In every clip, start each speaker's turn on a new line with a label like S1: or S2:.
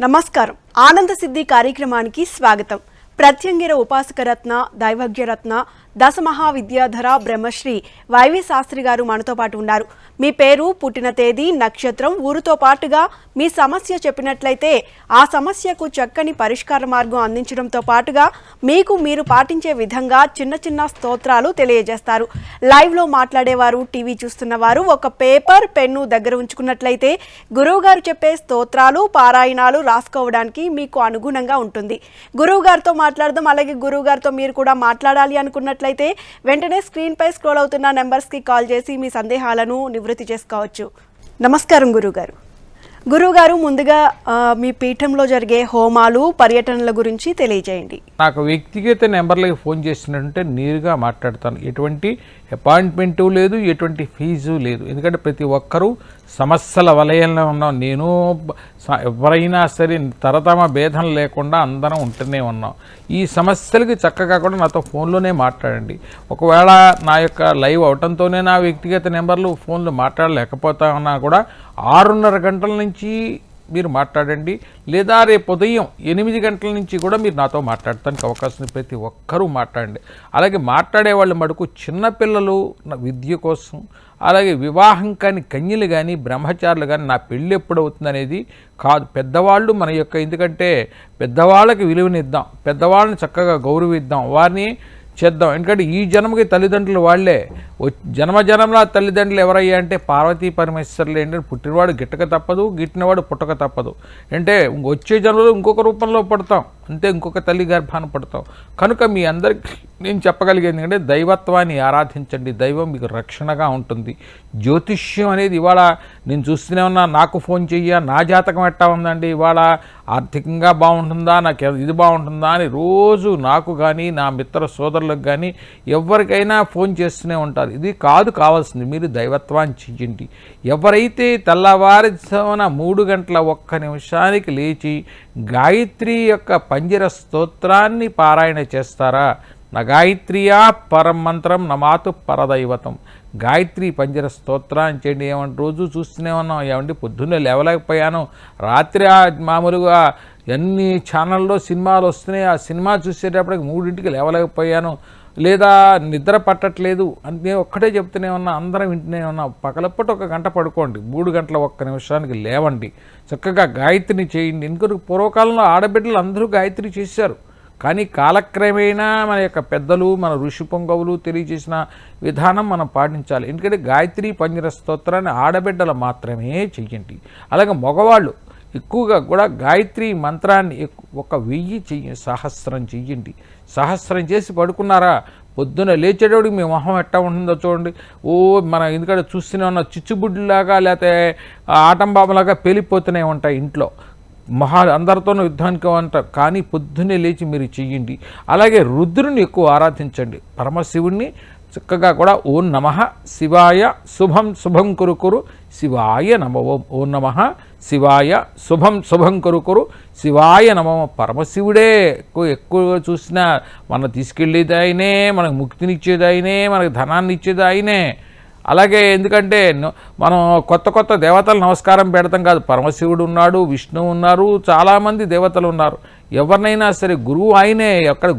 S1: నమస్కారం. ఆనంద సిద్ధి కార్యక్రమానికి స్వాగతం. ప్రత్యంగిర ఉపాసకరత్న, దైవజ్ఞరత్న, దశమహావిద్యాధర బ్రహ్మశ్రీ వైవి శాస్త్రి గారు మనతో పాటు ఉన్నారు. మీ పేరు, పుట్టిన తేదీ, నక్షత్రం, ఊరుతో పాటుగా మీ సమస్య చెప్పినట్లయితే ఆ సమస్యకు చక్కని పరిష్కార మార్గం అందించడంతో పాటుగా మీకు మీరు పాటించే విధంగా చిన్న చిన్న స్తోత్రాలు తెలియజేస్తారు. లైవ్లో మాట్లాడేవారు, టీవీ చూస్తున్నవారు ఒక పేపర్, పెన్ను దగ్గర ఉంచుకున్నట్లయితే గురువుగారు చెప్పే స్తోత్రాలు, పారాయణాలు రాసుకోవడానికి మీకు అనుగుణంగా ఉంటుంది. గురువుగారితో మాట్లాడదాం. అలాగే గురువుగారితో మీరు కూడా మాట్లాడాలి అనుకున్నట్లయితే వెంటనే స్క్రీన్ పై స్క్రోల్ అవుతున్న నెంబర్స్కి కాల్ చేసి మీ సందేహాలను నివృత్తి చేసుకోవచ్చు. నమస్కారం గురువుగారు. గురువుగారు, ముందుగా మీ పీఠంలో జరిగే హోమాలు, పర్యటనల గురించి తెలియజేయండి.
S2: నాకు వ్యక్తిగత నెంబర్లకి ఫోన్ చేసినట్టుంటే నేరుగా మాట్లాడతాను. ఎటువంటి అపాయింట్మెంటు లేదు, ఎటువంటి ఫీజు లేదు. ఎందుకంటే ప్రతి ఒక్కరూ సమస్యల వలయంలో ఉన్నాం. నేను ఎవరైనా సరే తరతమ భేదం లేకుండా అందరం ఉంటూనే ఉన్నాం. ఈ సమస్యలకి చక్కగా కూడా నాతో ఫోన్లోనే మాట్లాడండి. ఒకవేళ నా యొక్క లైవ్ అవటంతోనే నా వ్యక్తిగత నెంబర్లు ఫోన్లు మాట్లాడలేకపోతా ఉన్నా కూడా 6:30 గంటల నుంచి మీరు మాట్లాడండి. లేదా రేపు ఉదయం 8 గంటల నుంచి కూడా మీరు నాతో మాట్లాడటానికి అవకాశం ఉంది. ప్రతి ఒక్కరూ మాట్లాడండి. అలాగే మాట్లాడే వాళ్ళు మటుకు చిన్నపిల్లలు విద్య కోసం, అలాగే వివాహం కాని కన్యలు కానీ, బ్రహ్మచారులు కానీ నా పెళ్ళి ఎప్పుడు అవుతుంది అనేది కాదు. పెద్దవాళ్ళు మన యొక్క, ఎందుకంటే పెద్దవాళ్ళకి విలువనిద్దాం, పెద్దవాళ్ళని చక్కగా గౌరవిద్దాం, వారిని చేద్దాం. ఎందుకంటే ఈ జన్మకి తల్లిదండ్రులు వాళ్ళే. జన్మజన్మల తల్లిదండ్రులు ఎవరయ్యా అంటే పార్వతీ పరమేశ్వరులు. ఏంటంటే పుట్టినవాడు గిట్టక తప్పదు, గిట్టినవాడు పుట్టక తప్పదు. అంటే వచ్చే జన్మలో ఇంకొక రూపంలో పడతాం, అంతే, ఇంకొక తల్లి గర్భాన్ని పడతాం. కనుక మీ అందరికీ నేను చెప్పగలిగేది ఎందుకంటే దైవత్వాన్ని ఆరాధించండి. దైవం మీకు రక్షణగా ఉంటుంది. జ్యోతిష్యం అనేది ఇవాళ నేను చూస్తూనే ఉన్నా. నాకు ఫోన్ చెయ్య, నా జాతకం ఎట్టా ఉందండి, ఇవాళ ఆర్థికంగా బాగుంటుందా, నాకు ఇది బాగుంటుందా అని రోజు నాకు కానీ నా మిత్ర సోదరులకు కానీ ఎవరికైనా ఫోన్ చేస్తూనే ఉంటారు. ఇది కాదు కావాల్సింది. మీరు దైవత్వాన్ని చెయ్యండి. ఎవరైతే తెల్లవారుజామున 3 గంటల 1 నిమిషానికి లేచి గాయత్రి యొక్క పంజర స్తోత్రాన్ని పారాయణ చేస్తారా, నా గాయత్రియా పరం మంత్రం నమాతు పరదైవతం, గాయత్రి పంజర స్తోత్రాన్ని చేయండి. ఏమంటే రోజు చూస్తూనే ఉన్నాం. ఏమంటే పొద్దున్నే లేవలేకపోయాను, రాత్రి మామూలుగా ఎన్ని ఛానల్లో సినిమాలు వస్తున్నాయి, ఆ సినిమా చూసేటప్పటికి 3ంటికి లేవలేకపోయాను, లేదా నిద్ర పట్టట్లేదు అని నేను ఒక్కటే చెప్తూనే ఉన్నా. అందరం వింటూనే ఉన్నాం. పగలప్పటి 1 గంట పడుకోండి, 3 గంటల 1 నిమిషానికి లేవండి, చక్కగా గాయత్రిని చేయండి. ఇంకొక పూర్వకాలంలో ఆడబిడ్డలు అందరూ గాయత్రి చేశారు. కానీ కాలక్రమేణా మన యొక్క పెద్దలు, మన ఋషి పొంగవులు తెలియజేసిన విధానం మనం పాటించాలి. ఎందుకంటే గాయత్రి పంజర స్తోత్రాన్ని ఆడబిడ్డలు మాత్రమే చెయ్యండి. అలాగే మగవాళ్ళు ఎక్కువగా కూడా గాయత్రి మంత్రాన్ని 1000 చెయ్యండి, సహస్రం చెయ్యండి. సహస్రం చేసి పడుకున్నారా, పొద్దున లేచేటోడికి మీ మొహం ఎట్టా ఉంటుందో చూడండి. మన ఎందుకంటే చూస్తూనే ఉన్న చిచ్చుబుడ్లాగా లేకపోతే ఆటంబాబులాగా పేలిపోతూనే ఉంటాయి ఇంట్లో. అందరితోనూ యుద్ధానికి అంటారు. కానీ పొద్దున్నే లేచి మీరు చెయ్యండి. అలాగే రుద్రుని ఎక్కువ ఆరాధించండి. పరమశివుణ్ణి చక్కగా కూడా ఓం నమః శివాయ శుభం శుభం కురు శివాయ నమ, ఓం నమః శివాయ శుభం శుభం కురు శివాయ నమ. పరమశివుడే ఎక్కువగా చూసినా మనం తీసుకెళ్ళేది ఆయనే, మనకు ముక్తినిచ్చేది ఆయనే, మనకు ధనాన్ని ఇచ్చేది ఆయనే. అలాగే ఎందుకంటే మనం కొత్త దేవతలు నమస్కారం పెడతాం కాదు. పరమశివుడు ఉన్నాడు, విష్ణువు ఉన్నారు, చాలామంది దేవతలు ఉన్నారు. ఎవరినైనా సరే గురువు ఆయనే.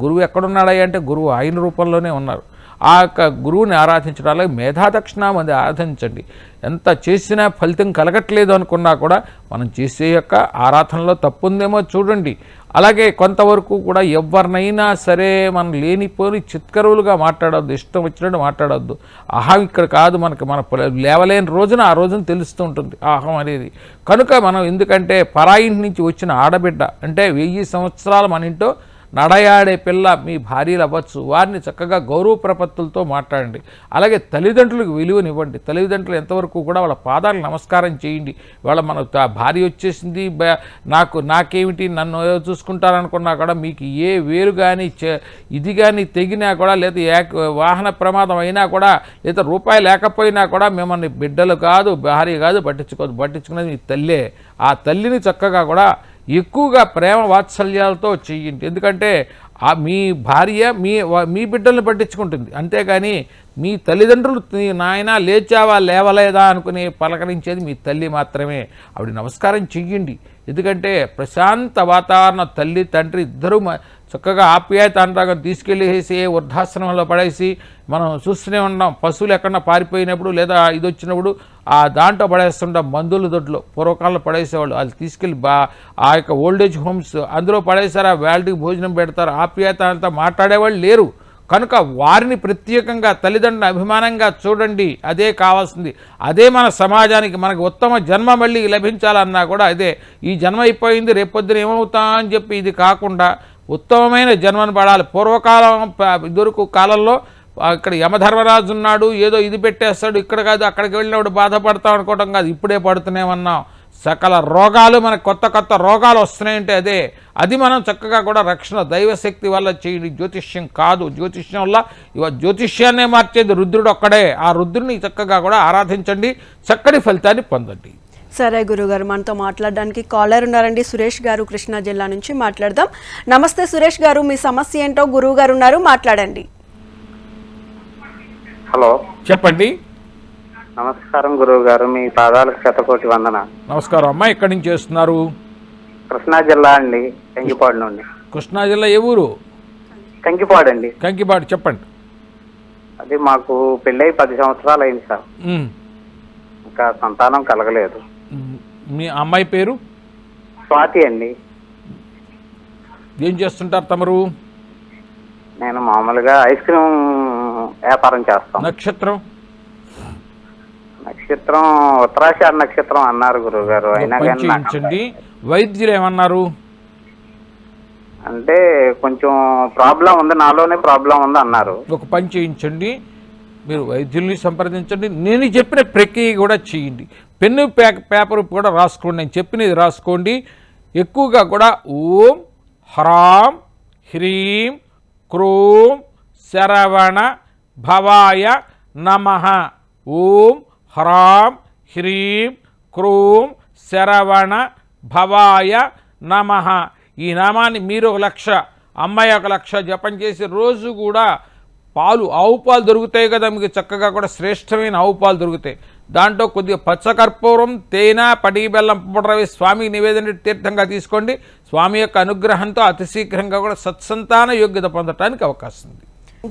S2: గురువు ఎక్కడున్నాడా అంటే గురువు ఆయన రూపంలోనే ఉన్నారు. ఆ యొక్క గురువుని ఆరాధించడం. అలాగే మేధాదక్షిణ మంది ఆరాధించండి. ఎంత చేసినా ఫలితం కలగట్లేదు అనుకున్నా కూడా మనం చేసే యొక్క ఆరాధనలో తప్పు ఉందేమో చూడండి. అలాగే కొంతవరకు కూడా ఎవరినైనా సరే మనం లేనిపోని చిత్కరువులుగా మాట్లాడవద్దు, ఇష్టం వచ్చినట్టు మాట్లాడవద్దు. అహం ఇక్కడ కాదు, మన లేవలేని రోజున ఆ రోజున తెలుస్తూ ఉంటుంది అహం అనేది. కనుక మనం ఎందుకంటే పరాయింటి నుంచి వచ్చిన ఆడబిడ్డ అంటే 1000 సంవత్సరాలు మన ఇంట్లో నడయాడే పిల్ల మీ భార్యలు అవ్వచ్చు. వారిని చక్కగా గౌరవ ప్రపత్తులతో మాట్లాడండి. అలాగే తల్లిదండ్రులకు విలువనివ్వండి. తల్లిదండ్రులు ఎంతవరకు కూడా వాళ్ళ పాదాలకు నమస్కారం చేయండి. వాళ్ళ మన భార్య వచ్చేసింది, నాకేమిటి, నన్ను చూసుకుంటారనుకున్నా కూడా మీకు ఏ వేరు కానీ ఇది కానీ తెగినా కూడా, లేదా వాహన ప్రమాదం అయినా కూడా, లేదా రూపాయి లేకపోయినా కూడా మిమ్మల్ని బిడ్డలు కాదు, భార్య కాదు పట్టించుకునేది మీ తల్లే. ఆ తల్లిని చక్కగా కూడా ఎక్కువగా ప్రేమ వాత్సల్యాలతో చెయ్యండి. ఎందుకంటే మీ భార్య మీ బిడ్డల్ని పట్టించుకుంటుంది, అంతేగాని మీ తల్లిదండ్రులు నాయన లేచావా లేవలేదా అనుకుని పలకరించేది మీ తల్లి మాత్రమే. ఆవిడ నమస్కారం చెయ్యండి. ఎందుకంటే ప్రశాంత వాతావరణ, తల్లి తండ్రి ఇద్దరూ చక్కగా ఆప్యాయత అనురాగం తీసుకెళ్ళేసి వృద్ధాశ్రమంలో పడేసి మనం చూస్తూనే ఉన్నాం. పశువులు ఎక్కడన్నా పారిపోయినప్పుడు లేదా ఇది వచ్చినప్పుడు ఆ దాంట్లో పడేస్తుంటాం, మందుల దొడ్లో పూర్వకాలంలో పడేసేవాళ్ళు. వాళ్ళు తీసుకెళ్ళి ఆ యొక్క ఓల్డేజ్ హోమ్స్ అందులో పడేసారు. ఆ వేళకి భోజనం పెడతారు. ఆప్యాయత అంతా మాట్లాడేవాళ్ళు లేరు కనుక వారిని ప్రత్యేకంగా తల్లిదండ్రుల అభిమానంగా చూడండి. అదే కావాల్సింది. అదే మన సమాజానికి మనకు ఉత్తమ జన్మ మళ్ళీ లభించాలన్నా కూడా అదే. ఈ జన్మ అయిపోయింది, రేపొద్దున ఏమవుతా అని చెప్పి ఇది కాకుండా ఉత్తమమైన జన్మను పడాలి. పూర్వకాలం ఇదివరకు కాలంలో ఇక్కడ యమధర్మరాజు ఉన్నాడు, ఏదో ఇది పెట్టేస్తాడు, ఇక్కడ కాదు అక్కడికి వెళ్ళినప్పుడు బాధపడతాం అనుకోవడం కాదు. ఇప్పుడే పడుతూనేమన్నాం. సకల రోగాలు మనకు కొత్త కొత్త రోగాలు వస్తున్నాయంటే అదే. అది మనం చక్కగా కూడా రక్షణ దైవశక్తి వల్ల చేయండి. జ్యోతిష్యం కాదు. జ్యోతిష్యం వల్ల జ్యోతిష్యాన్నే మార్చేది రుద్రుడు ఒక్కడే. ఆ రుద్రుడిని చక్కగా కూడా ఆరాధించండి, చక్కటి ఫలితాన్ని పొందండి.
S1: సరే గురుగారు, మనతో మాట్లాడడానికి కాలర్ ఉన్నారండి. సురేష్ గారు కృష్ణా జిల్లా నుంచి మాట్లాడదాం. నమస్తే సురేష్ గారు, మీ సమస్య ఏంటో గురువు గారు ఉన్నారు, మాట్లాడండి.
S3: హలో,
S2: చెప్పండి.
S3: నమస్కారం గురువు గారు, మీ పాదాలకు శతకోటి వందన.
S2: నమస్కారం అమ్మా. ఎక్కడి నుంచి చేస్తున్నారు?
S3: కృష్ణా జిల్లా అండి, కంకిపాడు నుండి.
S2: కృష్ణా జిల్లా ఏ ఊరు?
S3: కంకిపాడు అండి.
S2: కంకిపాడు, చెప్పండి.
S3: అది మాకు పెళ్ళై 10 సంవత్సరాలు అయింది సార్. ఇంకా సంతానం కలగలేదు.
S2: మీ అమ్మాయి పేరు?
S3: స్వాతి అండి.
S2: ఏం చేస్తుంటారు తమరు?
S3: నేను మామూలుగా ఐస్ క్రీమ్ వ్యాపారం చేస్తాను.
S2: నక్షత్రం?
S3: నక్షత్రం ఉత్తరాషాఢ నక్షత్రం అన్నారు గురువు గారు. అయినా
S2: కానీ వైద్యులు ఏమన్నారు
S3: అంటే కొంచెం ప్రాబ్లం ఉంది, నాలోనే ప్రాబ్లం ఉంది అన్నారు.
S2: ఒక పని చేయించండి, మీరు వైద్యుల్ని సంప్రదించండి. నేను చెప్పిన ప్రక్రియ కూడా చేయండి. పెన్ను పేపర్ కూడా రాసుకోండి. నేను చెప్పినది రాసుకోండి. ఎక్కువగా కూడా ఓం హ్రాం హ్రీం క్రోం శరవణ భవాయ నమః. ఓం హ్రాం హ్రీం క్రోం శరవణ భవాయ నమః. ఈ నామాన్ని మీరు 1,00,000, అమ్మాయి 1,00,000 జపం చేసి రోజు కూడా పాలు, ఆవు పాలు దొరుకుతాయి కదా మీకు, చక్కగా కూడా శ్రేష్టమైన ఆవు పాలు దొరుకుతాయి. దాంట్లో కొద్దిగా పచ్చకర్పూరం, తేనె, పడి బెల్లం పౌడర్ స్వామికి నివేదన తీర్థంగా తీసుకోండి. స్వామి యొక్క అనుగ్రహంతో అతి శీఘ్రంగా కూడా సత్సంతాన యోగ్యత పొందటానికి అవకాశం ఉంది.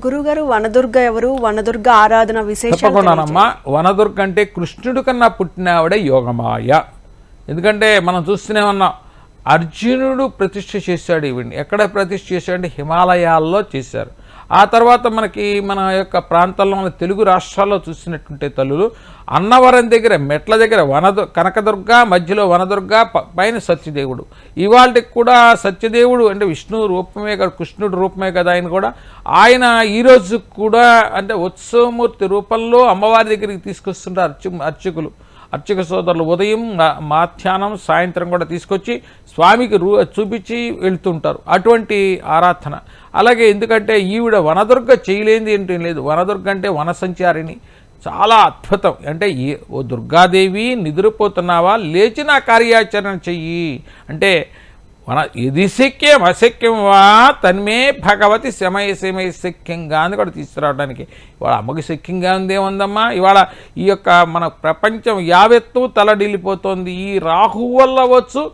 S1: గురుగారు, వనదుర్గ ఎవరు? వనదుర్గ ఆరాధన విశేషం
S2: తప్పకుండానమ్మా. వనదుర్గ అంటే కృష్ణుడి కన్నా పుట్టినావిడే యోగమాయ. ఎందుకంటే మనం చూస్తూనే ఉన్నాం, అర్జునుడు ప్రతిష్ఠ చేశాడు ఈవిడ్ని. ఎక్కడ ప్రతిష్ఠ చేశాడంటే హిమాలయాల్లో చేశారు. ఆ తర్వాత మనకి మన యొక్క ప్రాంతంలో మన తెలుగు రాష్ట్రాల్లో చూసినట్టుంటే తల్లులు అన్నవరం దగ్గర మెట్ల దగ్గర కనకదుర్గ, మధ్యలో వనదుర్గ, పైన సత్యదేవుడు. ఇవాళకి కూడా సత్యదేవుడు అంటే విష్ణు రూపమే కదా, కృష్ణుడు రూపమే కదా ఆయన కూడా. ఆయన ఈరోజు కూడా అంటే ఉత్సవమూర్తి రూపంలో అమ్మవారి దగ్గరికి తీసుకొస్తుంటారు అర్చకులు, అర్చక సోదరులు. ఉదయం, మధ్యాహ్నం, సాయంత్రం కూడా తీసుకొచ్చి స్వామికి చూపించి వెళ్తుంటారు. అటువంటి ఆరాధన. అలాగే ఎందుకంటే ఈవిడ వనదుర్గ చేయలేనిది ఏంటేం లేదు. వనదుర్గ అంటే వన సంచారిణి, చాలా అద్భుతం. అంటే ఓ దుర్గాదేవి నిద్రపోతున్నావా, లేచిన కార్యాచరణ చెయ్యి అంటే ఇది శక్యం అశక్యం వా తన్మే భగవతి శమయ శమయ శక్యంగా అని కూడా తీసుకురావడానికి. ఇవాళ అమ్మకి శక్యంగా ఉందేముందమ్మా. ఇవాళ ఈ యొక్క మన ప్రపంచం యావత్తు తలడిల్లిపోతుంది. ఈ రాహు వల్ల వచ్చు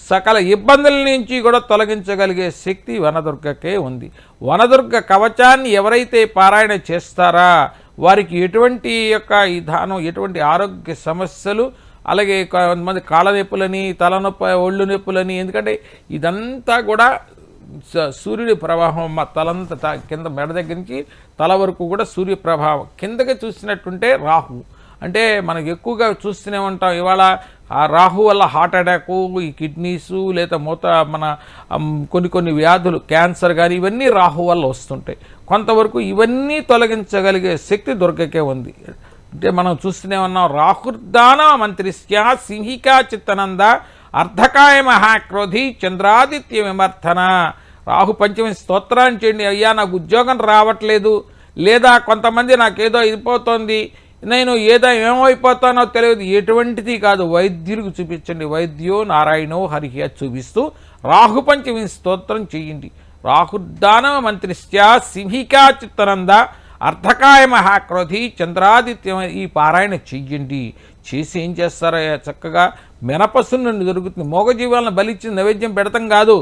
S2: సకల ఇబ్బందుల నుంచి కూడా తొలగించగలిగే శక్తి వనదుర్గకే ఉంది. వనదుర్గ కవచాన్ని ఎవరైతే పారాయణ చేస్తారా వారికి ఎటువంటి యొక్క విధానం, ఎటువంటి ఆరోగ్య సమస్యలు, అలాగే కొంతమంది కాళ్ళ నొప్పులని, తలనొప్పి, ఒళ్ళు నొప్పులని, ఎందుకంటే ఇదంతా కూడా సూర్యుడి ప్రభావం. మా తలంతా కింద మెడ దగ్గర నుంచి తల వరకు కూడా సూర్య ప్రభావం. కిందకి చూసినట్టుంటే రాహు అంటే మనకు ఎక్కువగా చూస్తూనే ఉంటాం. ఇవాళ ఆ రాహు వల్ల హార్ట్ అటాకు, ఈ కిడ్నీసు, లేదా మన కొన్ని వ్యాధులు, క్యాన్సర్ కానీ ఇవన్నీ రాహు వల్ల వస్తుంటాయి. కొంతవరకు ఇవన్నీ తొలగించగలిగే శక్తి దుర్గకే ఉంది. అంటే మనం చూస్తూనే ఉన్నాం, రాహుర్దాన మంత్రిస్య సింహికా చిత్తనంద అర్ధకాయ మహాక్రోధి చంద్రాదిత్య విమర్థన. రాహు పంచమి స్తోత్రాన్ని చేయండి. అయ్యా నాకు ఉద్యోగం రావట్లేదు, లేదా కొంతమంది నాకేదో అయిపోతుంది, నేను ఏమైపోతానో తెలియదు, ఎటువంటిది కాదు, వైద్యులకు చూపించండి. వైద్యో నారాయణో హరిహి చూపిస్తూ రాహు పంచమి స్తోత్రం చేయండి. రాహుర్దాన మంత్రిస్య సింహికా చిత్తనంద అర్ధకాయ మహాక్రోధి చంద్రాదిత్యం ఈ పారాయణ చెయ్యండి. చేసి ఏం చేస్తారో చక్కగా మినపసున్ను దొరుకుతుంది. మోగజీవాలను బలిచ్చి నైవేద్యం పెడతాం కాదు,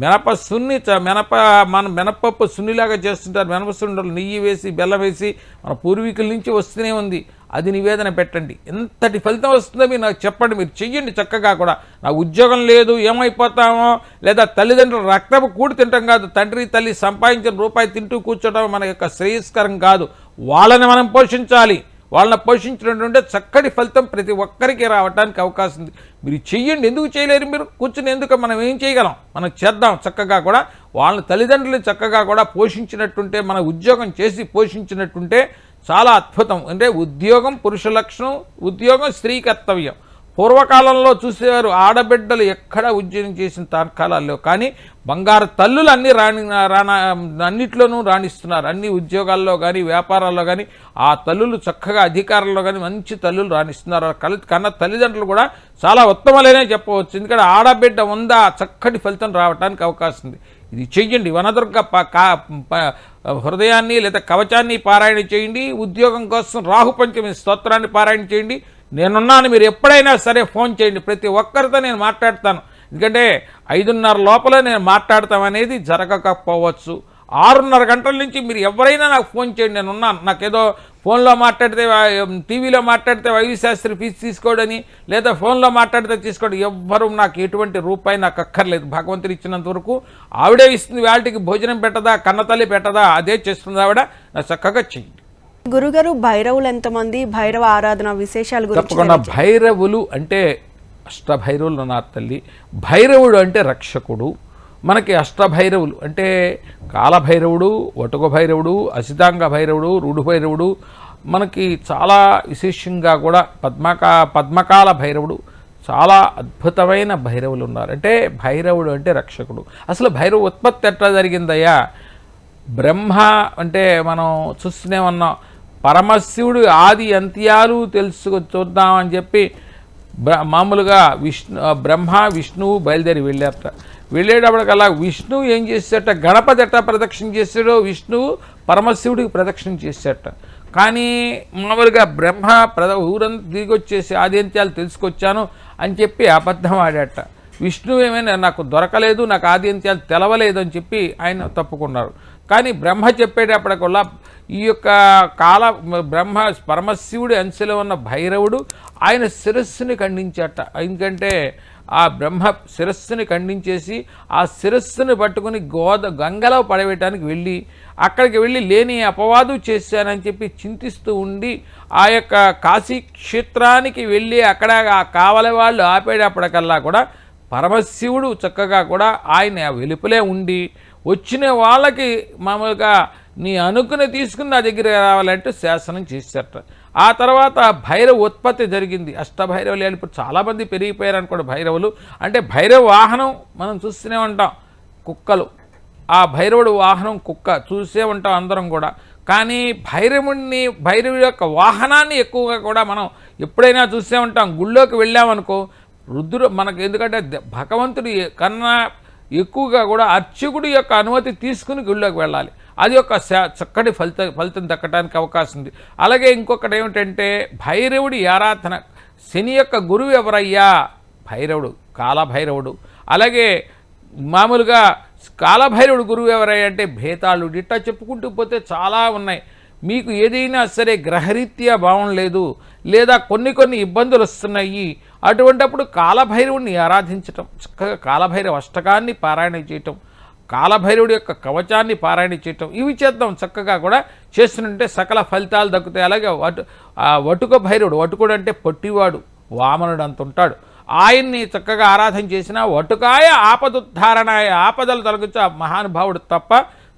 S2: మినపసున్ని మన మినపప్పు సున్నిలాగా చేస్తుంటారు. మినపసుండలు నెయ్యి వేసి బెల్లం వేసి మన పూర్వీకుల నుంచి వస్తూనే ఉంది. అది నివేదన పెట్టండి. ఎంతటి ఫలితం వస్తుందో మీరు నాకు చెప్పండి. మీరు చెయ్యండి చక్కగా కూడా. నాకు ఉద్యోగం లేదు ఏమైపోతామో, లేదా తల్లిదండ్రులు రక్తపు కూడి తింటాం కాదు, తండ్రి తల్లి సంపాదించిన రూపాయి తింటూ కూర్చోవడం మన యొక్క శ్రేయస్కరం కాదు. వాళ్ళని మనం పోషించాలి. వాళ్ళని పోషించినటువంటి చక్కటి ఫలితం ప్రతి ఒక్కరికి రావడానికి అవకాశం ఉంది. మీరు చెయ్యండి. ఎందుకు చేయలేరు మీరు? కూర్చుని ఎందుకు? మనం ఏం చేయగలం? మనం చేద్దాం చక్కగా కూడా. వాళ్ళ తల్లిదండ్రులు చక్కగా కూడా పోషించినట్టుంటే, మన ఉద్యోగం చేసి పోషించినట్టుంటే చాలా అద్భుతం. అంటే ఉద్యోగం పురుష లక్షణం, ఉద్యోగం స్త్రీ కర్తవ్యం. పూర్వకాలంలో చూసేవారు ఆడబిడ్డలు ఎక్కడ ఉద్యోగం చేసిన కాలాల్లో, కానీ బంగారు తల్లులు అన్నిట్లోనూ రాణిస్తున్నారు. అన్ని ఉద్యోగాల్లో కానీ వ్యాపారాల్లో కానీ ఆ తల్లులు చక్కగా అధికారంలో కానీ మంచి తల్లులు రాణిస్తున్నారు. కన్న తల్లిదండ్రులు కూడా చాలా ఉత్తమలేనే చెప్పవచ్చు. ఎందుకంటే ఆడబిడ్డ ఉందా చక్కటి ఫలితం రావడానికి అవకాశం ఉంది. ఇది చెయ్యండి. వనదుర్గ హృదయాన్ని లేదా కవచాన్ని పారాయణ చేయండి. ఉద్యోగం కోసం రాహుపంచమి స్తోత్రాన్ని పారాయణ చేయండి. నేనున్నాను. మీరు ఎప్పుడైనా సరే ఫోన్ చేయండి. ప్రతి ఒక్కరితో నేను మాట్లాడతాను. ఎందుకంటే 5:30 లోపల నేను మాట్లాడతాం అనేది జరగకపోవచ్చు. 6:30 గంటల నుంచి మీరు ఎవరైనా నాకు ఫోన్ చేయండి, నేను ఉన్నాను. నాకేదో ఫోన్లో మాట్లాడితే, టీవీలో మాట్లాడితే వైవి శాస్త్రి ఫీజు తీసుకోడని, లేదా ఫోన్లో మాట్లాడితే తీసుకోండి. ఎవ్వరూ నాకు ఎటువంటి రూపాయి నాకు అక్కర్లేదు. భగవంతుడు ఇచ్చినంత వరకు ఆవిడే ఇస్తుంది. వాళ్ళకి భోజనం పెట్టదా, కన్నతల్లి పెట్టదా, అదే చేస్తుంది ఆవిడ. నా చక్కగా చెయ్యండి.
S1: గురుగారు, భైరవులు ఎంతమంది? భైరవ ఆరాధన విశేషాలు గురించి
S2: తప్పకుండా. భైరవులు అంటే అష్టభైరవులు ఉన్నారు తల్లి. భైరవుడు అంటే రక్షకుడు. మనకి అష్టభైరవులు అంటే కాలభైరవుడు, వటుక భైరవుడు, అసితాంగ భైరవుడు, రూఢు భైరవుడు, మనకి చాలా విశేషంగా కూడా పద్మకాల భైరవుడు, చాలా అద్భుతమైన భైరవులు ఉన్నారు. అంటే భైరవుడు అంటే రక్షకుడు. అసలు భైరవ ఉత్పత్తి ఎట్లా జరిగిందయ్యా? బ్రహ్మ అంటే మనం చూస్తూనే ఉన్నాం. పరమశివుడు ఆది అంత్యాలు చూద్దామని చెప్పి మామూలుగా బ్రహ్మ విష్ణువు బయలుదేరి వెళ్ళారట. వెళ్ళేటప్పటికల్లా విష్ణువు ఏం చేసేట, గణపతి ఎట్లా ప్రదక్షిణ చేశాడో విష్ణువు పరమశివుడికి ప్రదక్షిణ చేసేట. కానీ మామూలుగా బ్రహ్మ ఊరంతా తిరిగి వచ్చేసి ఆదింత్యాలు తెలుసుకొచ్చాను అని చెప్పి అబద్ధం ఆడాట. విష్ణువు ఏమైనా నాకు దొరకలేదు, నాకు ఆదింత్యాలు తెలవలేదు అని చెప్పి ఆయన తప్పుకున్నారు. కానీ బ్రహ్మ చెప్పేటప్పటికల్లా ఈ యొక్క బ్రహ్మ పరమశివుడి అంశలో ఉన్న భైరవుడు ఆయన శిరస్సుని ఖండించాట. ఎందుకంటే ఆ బ్రహ్మ శిరస్సుని ఖండించేసి ఆ శిరస్సుని పట్టుకుని గంగలో పడవేయటానికి వెళ్ళి అక్కడికి వెళ్ళి లేని అపవాదు చేశానని చెప్పి చింతిస్తూ ఉండి ఆ యొక్క కాశీ క్షేత్రానికి వెళ్ళి అక్కడ ఆ కావలి వాళ్ళు ఆపేటప్పటికల్లా కూడా పరమశివుడు చక్కగా కూడా ఆయన వెలుపలే ఉండి వచ్చిన వాళ్ళకి మామూలుగా నీ అనుకుని తీసుకుని నా దగ్గర రావాలంటే శాసనం చేశారట. ఆ తర్వాత భైరవ ఉత్పత్తి జరిగింది. అష్టభైరవులు ఇప్పుడు చాలామంది పెరిగిపోయారు అనుకోండి. భైరవులు అంటే భైరవ వాహనం మనం చూస్తూనే ఉంటాం, కుక్కలు. ఆ భైరవుడు వాహనం కుక్క చూసే ఉంటాం అందరం కూడా. కానీ భైరవుడి యొక్క వాహనాన్ని ఎక్కువగా కూడా మనం ఎప్పుడైనా చూసే ఉంటాం. గుళ్ళోకి వెళ్ళామనుకో మనకు ఎందుకంటే భగవంతుడి కన్నా ఎక్కువగా కూడా అర్చకుడి యొక్క అనుమతి తీసుకుని గుళ్ళోకి వెళ్ళాలి. అది ఒక చక్కటి ఫలితం దక్కడానికి అవకాశం ఉంది. అలాగే ఇంకొకటి ఏమిటంటే భైరవుడి ఆరాధన. శని యొక్క గురువు ఎవరయ్యా? భైరవుడు, కాలభైరవుడు. అలాగే మామూలుగా కాలభైరవుడు గురువు ఎవరయ్యా అంటే భేతాళుడు. ఇట్లా చెప్పుకుంటూ పోతే చాలా ఉన్నాయి. మీకు ఏదైనా సరే గ్రహరీత్యా బాగుండలేదు, లేదా కొన్ని ఇబ్బందులు వస్తున్నాయి, అటువంటప్పుడు కాలభైరవుడిని ఆరాధించటం, చక్కగా కాలభైరవ అష్టకాన్ని పారాయణ చేయటం, కాలభైరవుడి యొక్క కవచాన్ని పారాయణ చేయటం, ఇవి చేద్దాం. చక్కగా కూడా చేస్తుంటే సకల ఫలితాలు దక్కుతాయి. అలాగే వటుక భైరవుడు, వటుకుడు అంటే పొట్టివాడు, వామనుడు అంత ఉంటాడు. ఆయన్ని చక్కగా ఆరాధన చేసిన వటుకాయ ఆపదుద్ధారణాయ, ఆపదలు తొలగించే మహానుభావుడు తప్ప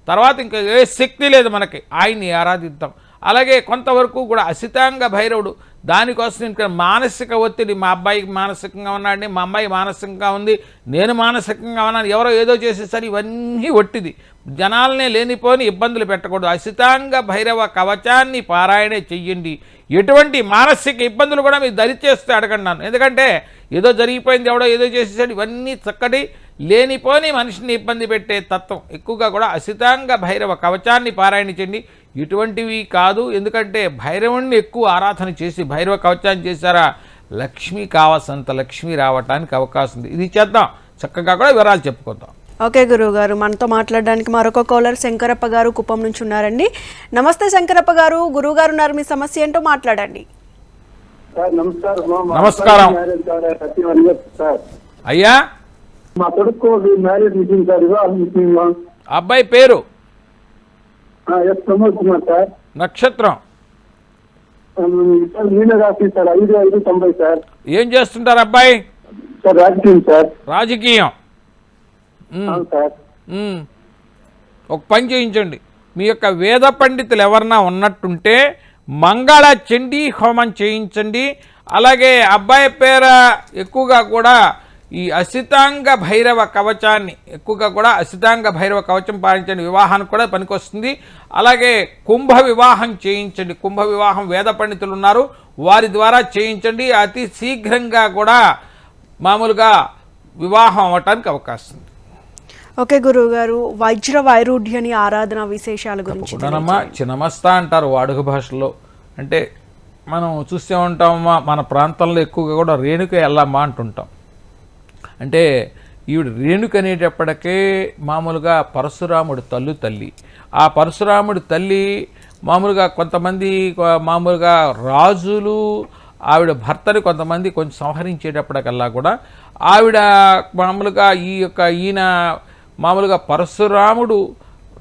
S2: తర్వాత ఇంకా ఏ శక్తి లేదు మనకి. ఆయన్ని ఆరాధిద్దాం. అలాగే కొంతవరకు కూడా అసితాంగ భైరవుడు, దానికోసం ఇంకా మానసిక ఒత్తిడి, మా అబ్బాయికి మానసికంగా ఉన్నాడని, మా అమ్మాయి మానసికంగా ఉంది, నేను మానసికంగా ఉన్నాను, ఎవరో ఏదో చేసేసరి ఇవన్నీ ఒట్టిది. జనాలనే లేనిపోని ఇబ్బందులు పెట్టకూడదు. అసితాంగ భైరవ కవచాన్ని పారాయణే చెయ్యండి. ఎటువంటి మానసిక ఇబ్బందులు కూడా మీరు దరిచేస్తే అడగండి నన్ను. ఎందుకంటే ఏదో జరిగిపోయింది, ఎవడో ఏదో చేసేసాడు, ఇవన్నీ చక్కటి లేనిపోని మనిషిని ఇబ్బంది పెట్టే తత్వం ఎక్కువగా కూడా అసితాంగ భైరవ కవచాన్ని పారాయణ చేయండి. ఇటువంటివి కాదు. ఎందుకంటే భైరవుణ్ణి ఎక్కువ ఆరాధన చేసి భైరవ కవచాన్ని చేశారా లక్ష్మి కావాల్సినంత లక్ష్మి రావటానికి అవకాశం ఉంది. ఇది చేద్దాం, చక్కగా కూడా వివరాలు చెప్పుకుందాం.
S1: ఓకే గురువు గారు, మనతో మాట్లాడడానికి మరొక కాలర్ శంకరప్ప గారు కుప్పం నుంచి ఉన్నారండి. నమస్తే శంకరప్ప గారు, గురువు గారు ఉన్నారు, మీ సమస్య ఏంటో మాట్లాడండి.
S2: నమస్కారం అయ్యా.
S4: మా కొడుకు మ్యారేజ్ మీటింగ్ సార్, వివాహ మీటింగ్.
S2: అబ్బాయి పేరు
S4: ఎస్ ప్రమోద్ కుమార్ సార్.
S2: నక్షత్రం
S4: మీన రాశి సార్, 5/5/90 సార్.
S2: ఏం చేస్తుంటారు అబ్బాయి?
S4: సార్ రాజకీయం సార్.
S2: రాజకీయం.
S4: అవును సార్.
S2: ఒక పని చేయించండి, మీ యొక్క వేద పండితులు ఎవరన్నా ఉన్నట్టుంటే మంగళ చండీ హోమం చేయించండి. అలాగే అబ్బాయి పేర ఎక్కువగా కూడా ఈ అసితాంగ భైరవ కవచాన్ని ఎక్కువగా కూడా అసితాంగ భైరవ కవచం పాటించండి, వివాహానికి కూడా పనికొస్తుంది. అలాగే కుంభ వివాహం చేయించండి. కుంభ వివాహం వేద పండితులు ఉన్నారు, వారి ద్వారా చేయించండి. అతి శీఘ్రంగా కూడా మామూలుగా వివాహం అవ్వటానికి అవకాశం ఉంది.
S1: ఓకే గురువు గారు, వజ్ర వైరుధ్యని ఆరాధన విశేషాల గురించి
S2: తప్పకుండానమ్మా. చిన్నమస్తా అంటారు వాడుక భాషలో, అంటే మనం చూస్తూ ఉంటామమ్మా, మన ప్రాంతంలో ఎక్కువగా కూడా రేణుక ఎల్లమ్మ అంటుంటాం. అంటే ఈవిడ రేణుక అనేటప్పటికే మామూలుగా పరశురాముడి తల్లి. ఆ పరశురాముడి తల్లి మామూలుగా కొంతమంది మామూలుగా రాజులు ఆవిడ భర్తని కొంతమంది కొంచెం సంహరించేటప్పటికల్లా కూడా ఆవిడ మామూలుగా ఈయన మామూలుగా పరశురాముడు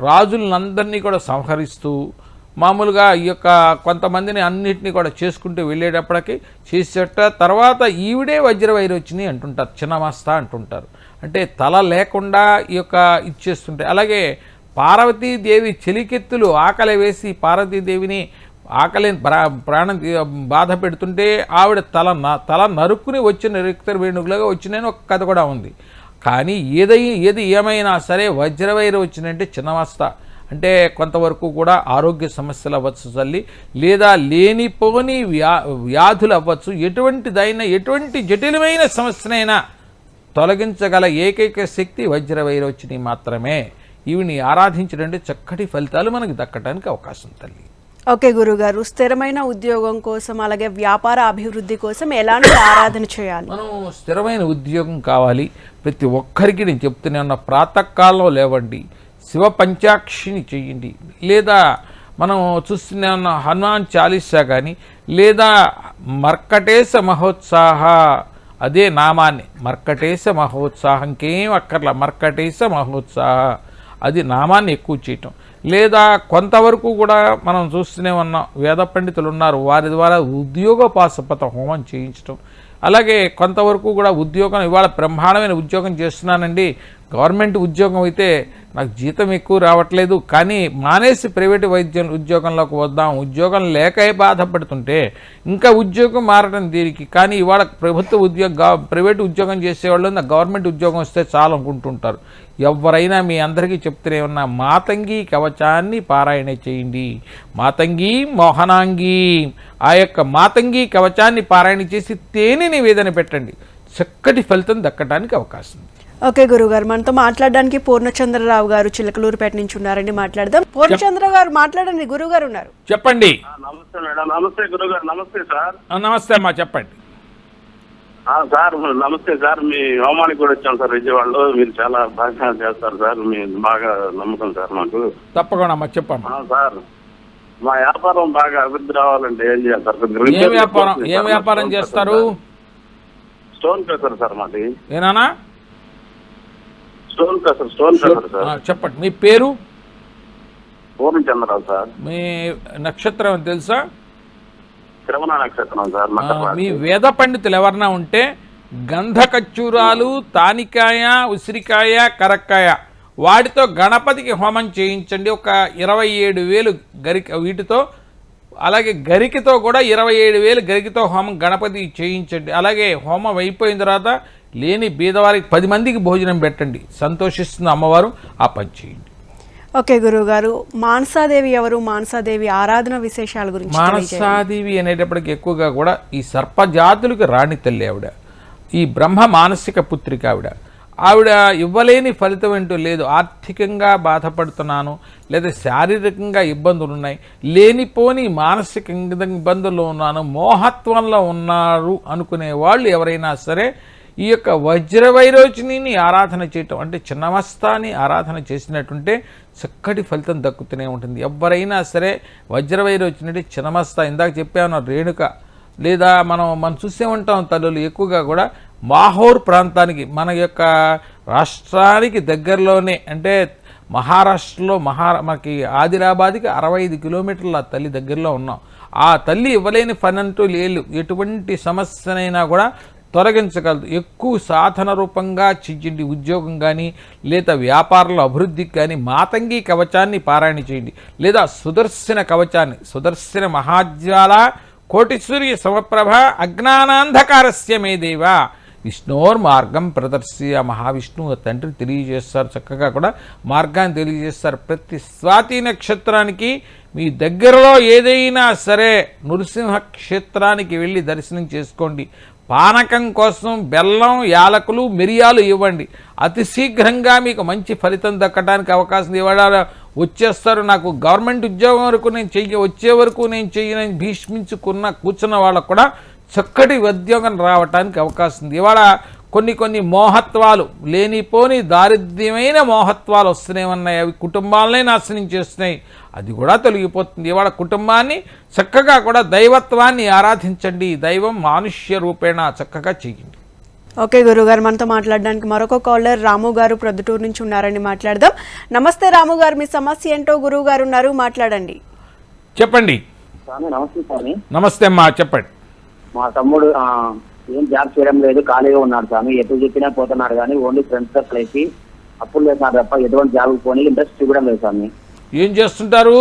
S2: రాజులందరినీ కూడా సంహరిస్తూ మామూలుగా ఈ యొక్క కొంతమందిని అన్నిటినీ కూడా చేసుకుంటూ వెళ్ళేటప్పటికి చేసేట తర్వాత ఈవిడే వజ్రవైరోచిని అంటుంటారు, చిన్నమస్త అంటుంటారు. అంటే తల లేకుండా ఈ యొక్క ఇచ్చేస్తుంటాయి. అలాగే పార్వతీదేవి చెలికెత్తులు ఆకలి వేసి పార్వతీదేవిని ఆకలిని ప్రాణం బాధ పెడుతుంటే ఆవిడ తల నరుక్కుని వచ్చిన రిక్తర్ వేణుగులుగా వచ్చిన ఒక కథ కూడా ఉంది. కానీ ఏది ఏమైనా సరే వజ్రవైరోచిని చిన్నమస్త అంటే కొంతవరకు కూడా ఆరోగ్య సమస్యలు అవ్వచ్చు తల్లి, లేదా లేనిపోని వ్యాధులు అవ్వచ్చు. ఎటువంటి జటిలమైన సమస్యనైనా తొలగించగల ఏకైక శక్తి వజ్రవైరోచిని మాత్రమే. ఇవిని ఆరాధించడంటే చక్కటి ఫలితాలు మనకు దక్కడానికి అవకాశం తల్లి.
S1: ఓకే గురుగారు, స్థిరమైన ఉద్యోగం కోసం అలాగే వ్యాపార అభివృద్ధి కోసం ఎలాంటి ఆరాధన చేయాలి?
S2: మనం స్థిరమైన ఉద్యోగం కావాలి ప్రతి ఒక్కరికి. నేను చెప్తూనే ఉన్న ప్రాతకాలంలో లేవండి, శివ పంచాక్షిని చేయండి, లేదా మనం చూస్తూనే ఉన్న హనుమాన్ చాలీసా కానీ, లేదా మర్కటేశ మహోత్సాహ, అదే నామాన్ని మర్కటేశ మహోత్సాహం, ఇంకేం అక్కర్లా, మర్కటేశ మహోత్సాహ అది నామాన్ని ఎక్కువ చేయటం. లేదా కొంతవరకు కూడా మనం చూస్తూనే ఉన్నాం, వేద పండితులు ఉన్నారు, వారి ద్వారా ఉద్యోగోపాసపత హోమం చేయించడం. అలాగే కొంతవరకు కూడా ఉద్యోగం, ఇవాళ బ్రహ్మాండమైన ఉద్యోగం చేస్తున్నానండి, గవర్నమెంట్ ఉద్యోగం అయితే నాకు జీతం ఎక్కువ రావట్లేదు, కానీ మానేసి ప్రైవేటు ఉద్యోగంలోకి వద్దాం, ఉద్యోగం లేకే బాధపడుతుంటే ఇంకా ఉద్యోగం మారడం దీనికి. కానీ ఇవాళ ప్రైవేటు ఉద్యోగం చేసేవాళ్ళు గవర్నమెంట్ ఉద్యోగం వస్తే చాలు అనుకుంటుంటారు. ఎవరైనా మీ అందరికీ చెప్తూనే ఉన్న మాతంగి కవచాన్ని పారాయణ చేయండి. మాతంగి మోహనాంగి, ఆ యొక్క మాతంగి కవచాన్ని పారాయణ చేసి తేనె నివేదన పెట్టండి, చక్కటి ఫలితం దక్కడానికి అవకాశం ఉంది.
S1: ఓకే గురుగారు, మనతో మాట్లాడడానికి పూర్ణచంద్రరావు గారు చిలకలూరుపేట నుంచి ఉన్నారండి, మాట్లాడదాం. పూర్ణచంద్ర గారు మాట్లాడండి, గురువు గారు ఉన్నారు.
S2: చెప్పండి.
S4: నమస్తే మేడం. నమస్తే గురుగారు. నమస్తే సార్.
S2: నమస్తే అమ్మా, చెప్పండి.
S4: సార్ నమస్తే సార్. మీ హోమానికి కూడా వచ్చాం సార్ విజయవాడలో. మీరు చాలా బాగా చేస్తారు సార్, మీ బాగా నమ్మకం సార్ మాకు.
S2: తప్పకుండా అమ్మా, చెప్పమ్మా.
S4: సార్ మా వ్యాపారం బాగా అభివృద్ధి రావాలంటే ఏం చేయాలి సార్?
S2: ఏం వ్యాపారం చేస్తారు?
S4: స్టోన్ పేపర్ సార్ మాది.
S2: ఏనా?
S4: Stone paper sir.
S2: చెప్పండి. మీ పేరు?
S4: పూర్ణచంద్రరావు సార్.
S2: మీ నక్షత్రం తెలుసా?
S4: శ్రవణ నక్షత్రం సార్.
S2: మీ వేద పండితులు ఎవరన్నా ఉంటే గంధకచ్చూరాలు, తానికాయ, ఉసిరికాయ, కరక్కాయ వాటితో గణపతికి హోమం చేయించండి. ఒక 27,000 గరిక వీటితో, అలాగే గరికతో కూడా 27,000 గరికతో హోమం గణపతి చేయించండి. అలాగే హోమం అయిపోయిన తర్వాత లేని బీదవారికి 10 మందికి భోజనం పెట్టండి, సంతోషిస్తుంది అమ్మవారు. ఆ పని చేయండి.
S1: ఓకే గురువు గారు, మానసాదేవి ఎవరు? మానసాదేవి ఆరాధన విశేషాల గురించి.
S2: మానసాదేవి అనేటప్పటికి ఎక్కువగా కూడా ఈ సర్పజాతులకు రాణి తల్లి ఆవిడ, ఈ బ్రహ్మ మానసిక పుత్రిక ఆవిడ. ఆవిడ ఇవ్వలేని ఫలితం ఏంటో లేదు. ఆర్థికంగా బాధపడుతున్నాను, లేదా శారీరకంగా ఇబ్బందులు ఉన్నాయి, లేనిపోని మానసిక ఇబ్బందుల్లో ఉన్నాను, మోహత్వంలో ఉన్నారు అనుకునే వాళ్ళు ఎవరైనా సరే ఈ యొక్క వజ్రవైరోచిని ఆరాధన చేయటం అంటే చిన్నమస్తాని ఆరాధన చేసినట్టుంటే చక్కటి ఫలితం దక్కుతూనే ఉంటుంది. ఎవరైనా సరే వజ్రవైరోచిని అంటే చిన్నమస్తా, ఇందాక చెప్పాను రేణుక, లేదా మనం చూసే ఉంటాం తల్లులు ఎక్కువగా కూడా మాహోర్ ప్రాంతానికి, మన యొక్క రాష్ట్రానికి దగ్గరలోనే, అంటే మహారాష్ట్రలో మనకి ఆదిలాబాద్కి 65 కిలోమీటర్ల తల్లి దగ్గరలో ఉన్నాం. ఆ తల్లి ఇవ్వలేని పని అంటూ లేదు. ఎటువంటి సమస్యనైనా కూడా తొలగించగలదు. ఎక్కువ సాధన రూపంగా చెయ్యండి. ఉద్యోగం కానీ లేదా వ్యాపారంలో అభివృద్ధికి కానీ మాతంగి కవచాన్ని పారాయణ చేయండి, లేదా సుదర్శన కవచాన్ని, సుదర్శన మహాజ్వాల కోటి సూర్య సమప్రభ అజ్ఞానాంధకారస్య మే దేవ విష్ణోర్ మార్గం ప్రదర్శియ. మహావిష్ణువు తండ్రి తెలియజేస్తారు, చక్కగా కూడా మార్గాన్ని తెలియజేస్తారు. ప్రతి స్వాతి నక్షత్రానికి మీ దగ్గరలో ఏదైనా సరే నృసింహ క్షేత్రానికి వెళ్ళి దర్శనం చేసుకోండి. పానకం కోసం బెల్లం, యాలకులు, మిరియాలు ఇవ్వండి. అతి శీఘ్రంగా మీకు మంచి ఫలితం దక్కడానికి అవకాశం. ఇవాళ వచ్చేస్తారు, నాకు గవర్నమెంట్ ఉద్యోగం వరకు నేను వచ్చే వరకు నేను చెయ్యనని భీష్మించుకున్న కూర్చున్న వాళ్ళకు కూడా చక్కటి ఉద్యోగం రావటానికి అవకాశం ఉంది. ఇవాళ కొన్ని మోహత్వాలు, లేనిపోని దారిద్ర్యమైన మోహత్వాలు వస్తూనే ఉన్నాయి. అవి కుటుంబాలనే నాశనం చేస్తున్నాయి. అది కూడా తొలగిపోతుంది. ఇవాళ కుటుంబాన్ని చక్కగా కూడా దైవత్వాన్ని ఆరాధించండి. దైవం మానుష్య రూపేణ చక్కగా చేయండి.
S1: ఓకే గురుగారు, మనతో మాట్లాడడానికి మరొక కాలర్ రాము గారు ప్రొద్దుటూరు నుంచి ఉన్నారండి, మాట్లాడదాం. నమస్తే రాము గారు, మీ సమస్య ఏంటో గురువు గారు ఉన్నారు, మాట్లాడండి.
S2: చెప్పండి.
S3: నమస్తే స్వామి.
S2: నమస్తే అమ్మా, చెప్పండి.
S3: మా తమ్ముడు ఏం జాబ్ చేయడం లేదు, ఖాళీగా ఉన్నాడు స్వామి. ఎటు చెప్పినా పోతున్నాడు కానీ ఓన్లీ ఫ్రెండ్స్ తో కలిసి అప్పులు చేస్తున్నాడు తప్ప ఎటువంటి జాబ్ పోనీ ఇంట్రెస్ట్ చూపడం లేదు స్వామి.
S2: ఏం చేస్తుంటారు?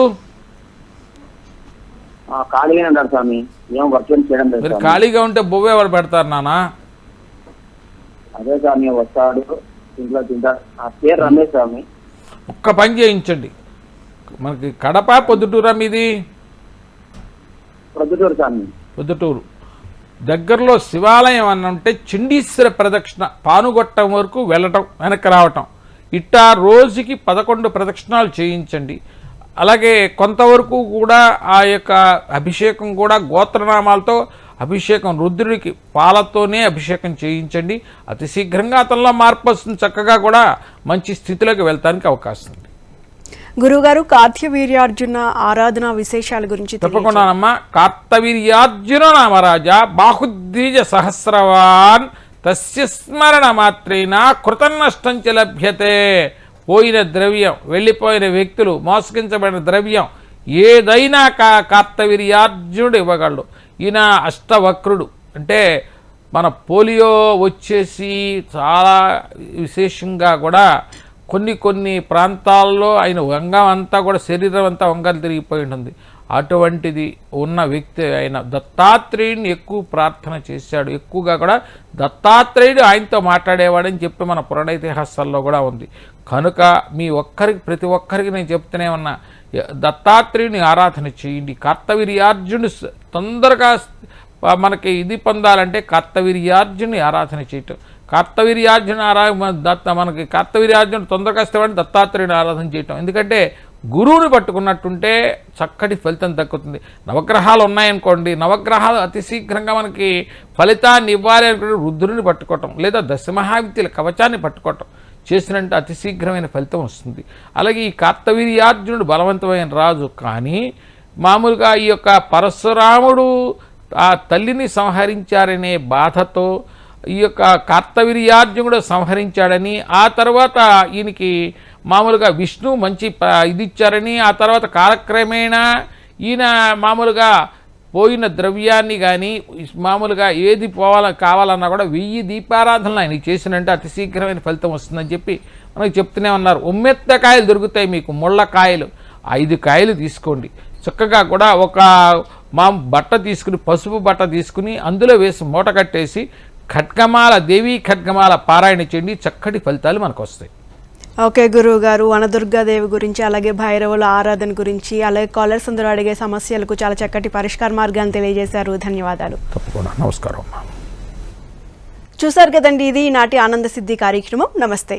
S3: ఖాళీగానే ఉన్నాడు స్వామి, ఏం వర్క్ చేయడం లేదు.
S2: మీరు ఖాళీగా ఉంటే బొవ్వ ఎవరు పెడతారు నానా?
S3: అదే స్వామి, వస్తాడు ఇంట్లో తింటాడు. ఆ పేరు రమేష్ స్వామి.
S2: ఒక్క పని చేయించండి. మనకి కడప పొద్దుటూరా మీది?
S3: ప్రొద్దుటూరు స్వామి.
S2: పొద్దుటూరు దగ్గరలో శివాలయం అని ఉంటే చండీశ్వర ప్రదక్షిణ పానుగొట్టం వరకు వెళ్ళటం, వెనక్కి రావటం, ఇట్టా రోజుకి 11 ప్రదక్షిణాలు చేయించండి. అలాగే కొంతవరకు కూడా ఆ యొక్క అభిషేకం కూడా గోత్రనామాలతో అభిషేకం, రుద్రుడికి పాలతోనే అభిషేకం చేయించండి. అతి శీఘ్రంగా అతనిలో మార్పు వస్తుంది. చక్కగా కూడా మంచి స్థితిలోకి వెళ్తానికి అవకాశం ఉంది.
S1: గురుగారు, కార్తవీర్యార్జున ఆరాధన విశేషాల గురించి
S2: తప్పకుండానమ్మా. కార్తవీర్యార్జున నామరాజా బాహుద్విజ సహస్రవాన్ తస్య స్మరణ మాత్రేనా కృతం నష్టం చ లభ్యతే. పోయిన ద్రవ్యం, వెళ్ళిపోయిన వ్యక్తులు, మోసగించబడిన ద్రవ్యం ఏదైనా కార్తవీర్యార్జునుడు ఇవ్వగలడు. ఈయన అష్టవక్రుడు, అంటే మన పోలియో వచ్చేసి చాలా విశేషంగా కూడా కొన్ని ప్రాంతాల్లో ఆయన వంగం అంతా కూడా శరీరం అంతా వంగలు తిరిగిపోయి ఉంటుంది. అటువంటిది ఉన్న వ్యక్తి ఆయన దత్తాత్రేయుడిని ఎక్కువ ప్రార్థన చేశాడు. ఎక్కువగా కూడా దత్తాత్రేయుడు ఆయనతో మాట్లాడేవాడని చెప్పి మన పురాణ ఇతిహాసాల్లో కూడా ఉంది. కనుక ప్రతి ఒక్కరికి నేను చెప్తూనే ఉన్నా, దత్తాత్రేయుని ఆరాధన చేయండి. కార్తవీర్యార్జునుడు తొందరగా మనకి ఇది పొందాలంటే కార్తవీర్యార్జుని ఆరాధన చేయటం. మనకి కార్తవీర్యార్జునుడు తొందరగా ఇస్తామని దత్తాత్రేయుని ఆరాధన చేయటం. ఎందుకంటే గురువుని పట్టుకున్నట్టుంటే చక్కటి ఫలితం దక్కుతుంది. నవగ్రహాలు ఉన్నాయనుకోండి, నవగ్రహాలు అతి శీఘ్రంగా మనకి ఫలితాన్ని ఇవ్వాలి అనుకుంటే రుద్రుని పట్టుకోవటం, లేదా దశమహావిద్యల కవచాన్ని పట్టుకోవటం చేసినంటే అతి శీఘ్రమైన ఫలితం వస్తుంది. అలాగే ఈ కార్తవీర్యార్జునుడు బలవంతమైన రాజు, కానీ మామూలుగా ఈ యొక్క పరశురాముడు ఆ తల్లిని సంహరించారనే బాధతో ఈ యొక్క కార్తవీర్యార్జునుడు సంహరించాడని, ఆ తర్వాత ఈయనకి మామూలుగా విష్ణు మంచి ఇది ఇచ్చారని, ఆ తర్వాత కాలక్రమేణా ఈయన మామూలుగా పోయిన ద్రవ్యాన్ని కానీ మామూలుగా ఏది కావాలన్నా కూడా 1000 దీపారాధనలు ఆయన చేసినంటే అతి శీఘ్రమైన ఫలితం వస్తుందని చెప్పి మనకు చెప్తూనే ఉన్నారు. ఉమ్మెత్త కాయలు దొరుకుతాయి మీకు, ముళ్ళకాయలు 5 కాయలు తీసుకోండి. చక్కగా కూడా ఒక బట్ట తీసుకుని, పసుపు బట్ట తీసుకుని అందులో వేసి మూట కట్టేసి ఖడ్గమాల, దేవీ ఖడ్గమాల పారాయణ చేయండి. చక్కటి ఫలితాలు మనకు వస్తాయి.
S1: ఓకే గురువు గారు, వనదుర్గాదేవి గురించి, అలాగే భైరవుల ఆరాధన గురించి, అలాగే కాలర్స్ అందరూ అడిగే సమస్యలకు చాలా చక్కటి పరిష్కార మార్గాన్ని తెలియజేశారు. ధన్యవాదాలు.
S2: తప్పకుండా. నమస్కారం.
S1: చూసారు కదండి, ఇది ఈనాటి ఆనంద సిద్ధి కార్యక్రమం. నమస్తే.